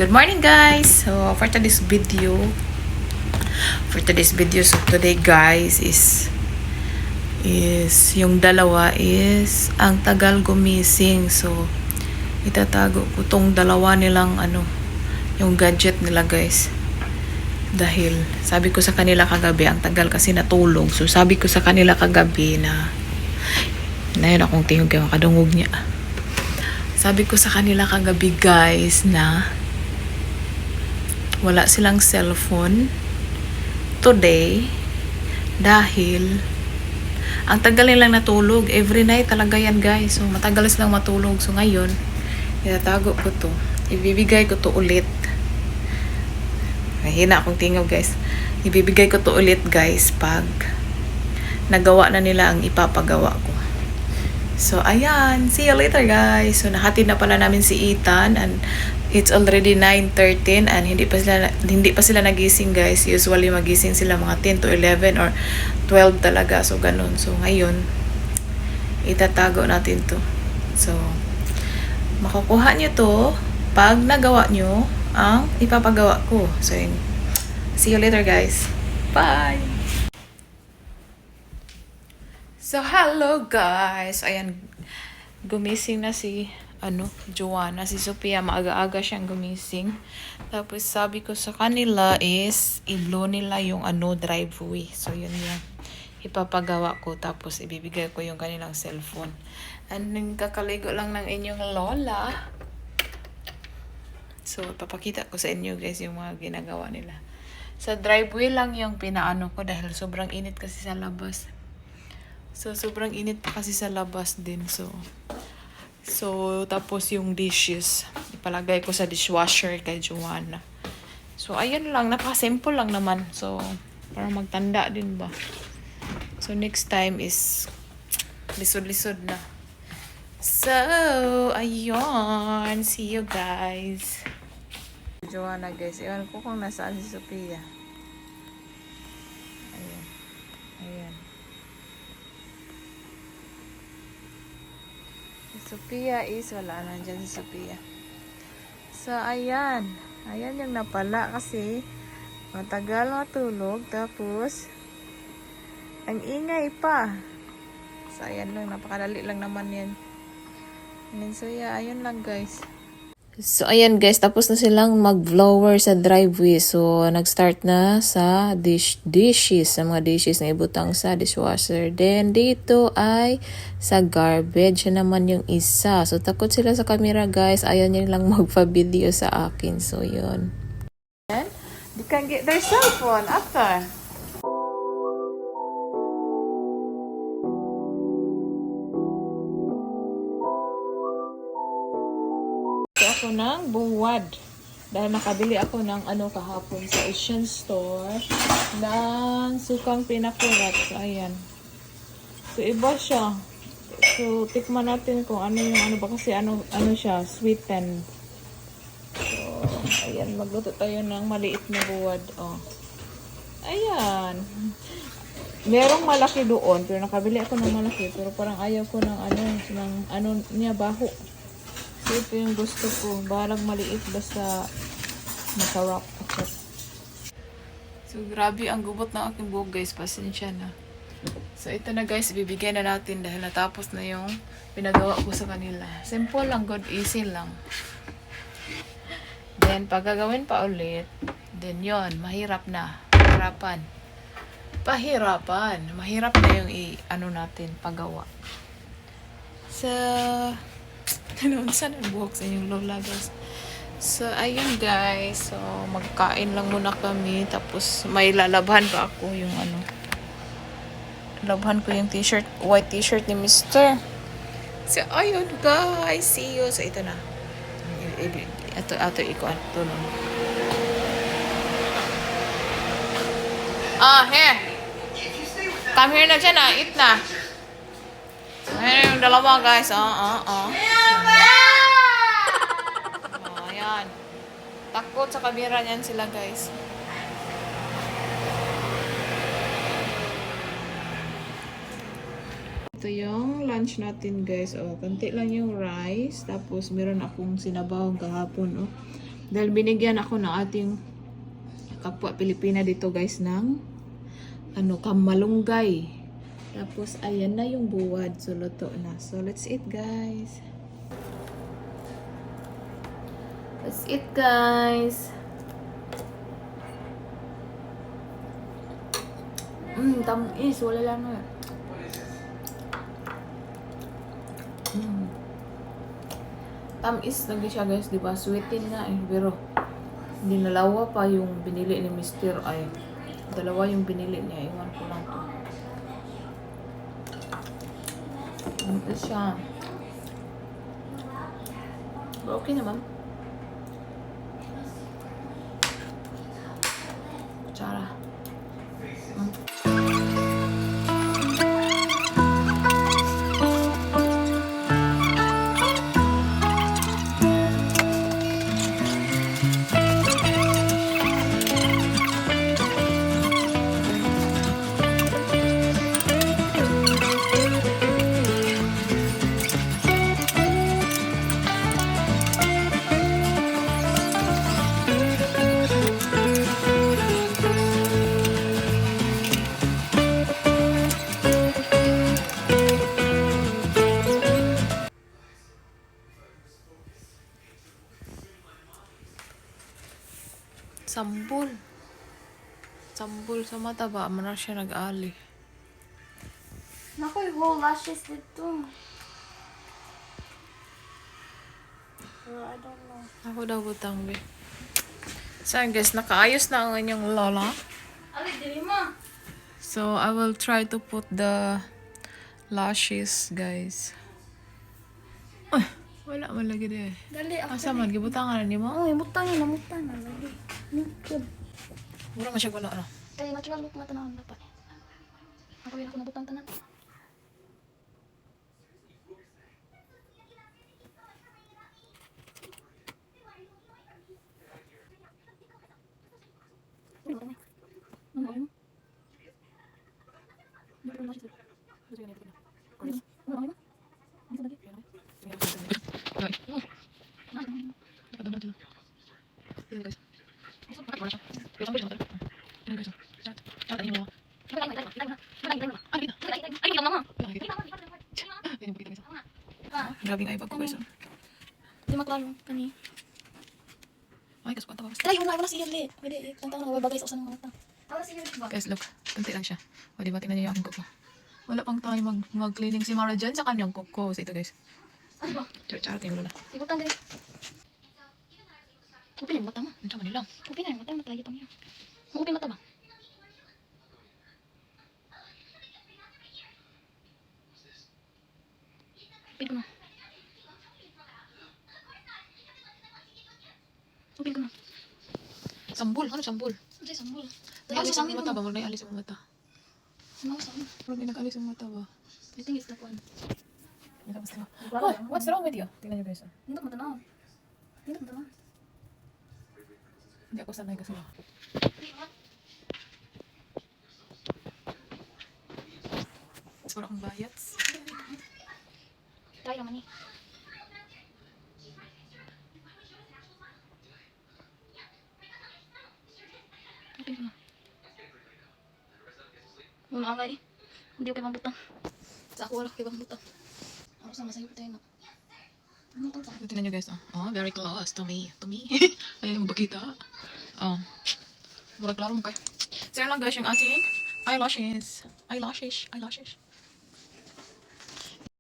Good morning guys. So for today's video, so today guys is yung dalawa is ang tagal gumising. So itatago ko tong dalawa nilang yung gadget nila guys. Dahil sabi ko sa kanila kagabi, ang tagal kasi natulog. So sabi ko sa kanila kagabi na yun akong tingog yung kadungog niya. Sabi ko sa kanila kagabi guys na wala silang cellphone today dahil ang tagal nilang natulog. Every night talaga yan guys. So matagal silang matulog. So ngayon, itatago ko to. Ibibigay ko to ulit. Mahina akong tingog guys. Ibibigay ko to ulit guys pag nagawa na nila ang ipapagawa ko. So ayan, see you later guys. So nahatid na pala namin si Ethan and it's already 9:13 and hindi pa sila nagising guys. Usually magising sila mga 10 to 11 or 12 talaga. So ganun. So ngayon itatago natin to. So makukuha nyo to pag nagawa nyo ang ipapagawa ko. So yun. See you later guys. Bye! So hello guys. Ayan, gumising na si Joanna, si Sophia, maaga-aga siyang gumising. Tapos sabi ko sa kanila is i-blow nila yung driveway. So yun yung ipapagawa ko, tapos ibibigay ko yung kanilang cellphone. And kakaligo lang ng inyong lola. So papakita ko sa inyo guys yung mga ginagawa nila. Sa driveway lang yung pinaano ko dahil sobrang init kasi sa labas. So sobrang init pa kasi sa labas din. So tapos yung dishes ipalagay ko sa dishwasher kay Joanna. So ayun lang, napaka-simple lang naman. So para magtanda din ba. So next time is lisod-lisod na. So ayun, see you guys. Joanna guys, iwan ko kung nasaan si Sophia. Ayan. Sophia is wala na dyan si Sophia. So ayan yung napala kasi matagal matulog, tapos ang ingay pa. So ayan lang, napakadali lang naman yan. And so yeah, ayun lang guys. So ayan guys, tapos na silang mag-blower sa driveway. So nag-start na sa dishes, sa mga dishes na ibutang sa dishwasher. Then dito ay sa garbage naman yung isa. So takot sila sa camera guys, ayaw niya lang magpa-video sa akin. So yun. And they can get their cell phone after. Ako ng buwad dahil nakabili ako ng kahapon sa Asian store ng sukang pinakurat. So ayan, so iba siya. So tikman natin kung ano yung ba kasi ano siya, sweetened. So ayan, magluto tayo ng maliit na buwad. Ayan, merong malaki doon pero nakabili ako ng malaki, pero parang ayaw ko ng niya, baho. Ito yung gusto ko. Balag maliit basta masarap. So grabe ang gubot ng aking buhok guys. Pasensya na. So ito na guys. Ibibigay na natin dahil natapos na yung pinagawa ko sa kanila. Simple lang. Good. Easy lang. Then pag gagawin pa ulit, then yon mahirap na. Pahirapan. Mahirap na yung natin paggawa. So saan ang buhok sa inyong lola guys. So ayun guys, so magkain lang muna kami, tapos may lalabhan pa ako yung labhan ko yung t-shirt, white t-shirt ni Mr. So ayun guys, see you. So ito na, ito ikuan to nun. Here, come here na dyan, eat na. Ayan yung dalawa guys. Ayan. Takot sa kamera niyan sila guys. Ito yung lunch natin guys. Konti lang yung rice. Tapos meron akong sinabawang kahapon. Dahil binigyan ako ng ating kapwa Pilipina dito guys ng kamalunggay. Tapos ayan na yung buwad. So luto na. So let's eat guys. Let's eat guys. Tamis. Wala lang na. Tamis lagi siya guys, di ba? Sweetin nga eh, pero hindi nalawa pa yung binili ni Mr. Ay, dalawa yung binili niya. Iwan ko lang to. Ito siya. But okay naman. Kutsara. Sambol. Sambol sa mata ba? Manar siya nag-ali. Naku, yung whole lashes dito. I don't know. Ako daw butang be. So guys, nakaayos na ang inyong lola. Ali, dili mo. So I will try to put the lashes guys. Wala man lagi de. Dali, ako. Asa man gibutangan ni mo? Oh, imutang yun, namutang na lagi. Good. Mura man siya wala ra. Kaya natural look na tanawang dapat. Ako yun ako nabutang tanan. Grabe nga ibag ko guys. Di maklaro kani. Ay, kas kwanta ba? Try mo na siya li. Pwede tantang na bagay sa usan mga mata. Tawag siya ba? Guys, look. Kunti lang siya. O, diba? Tingnan niyo yung aking kuko. Wala pang tayo mag-cleaning si Mara dyan sa kanyang kuko. So, ito guys. Ano ba? Charot yung lula. Ibutan dili. Upin yung mata mo. Ano sa manila? Upin na yung mata mo. Lagi pang yun. Upin mata ba? Upin ko na. Upin ko na. Sambul. Ano sambul? Ano sa'yo sambol? May alis ang mata ba? Huwag na alis ang mata. Ano sa amin? Huwag na nag-alis ang mata ba? I think it's that one. Oh, what's wrong with you? Tingnan niyo guys. Hindi ko matanaw. Hindi ko matanaw. Hindi ako sanay kasi. Mas parang akong bayats. Try naman eh. Okay na. Mamangay. Hindi ko kay mambutang. Sa ako wala ko kay mambutang. Ako sa masayo tayo na. Ano itong sa? Tingnan niyo guys. Oh, very close to me. To me. Ayaw mo ba kita? Oh. Mura klaro mo kayo. So yun lang guys yung ating eyelashes. Eyelashes. Eyelashes.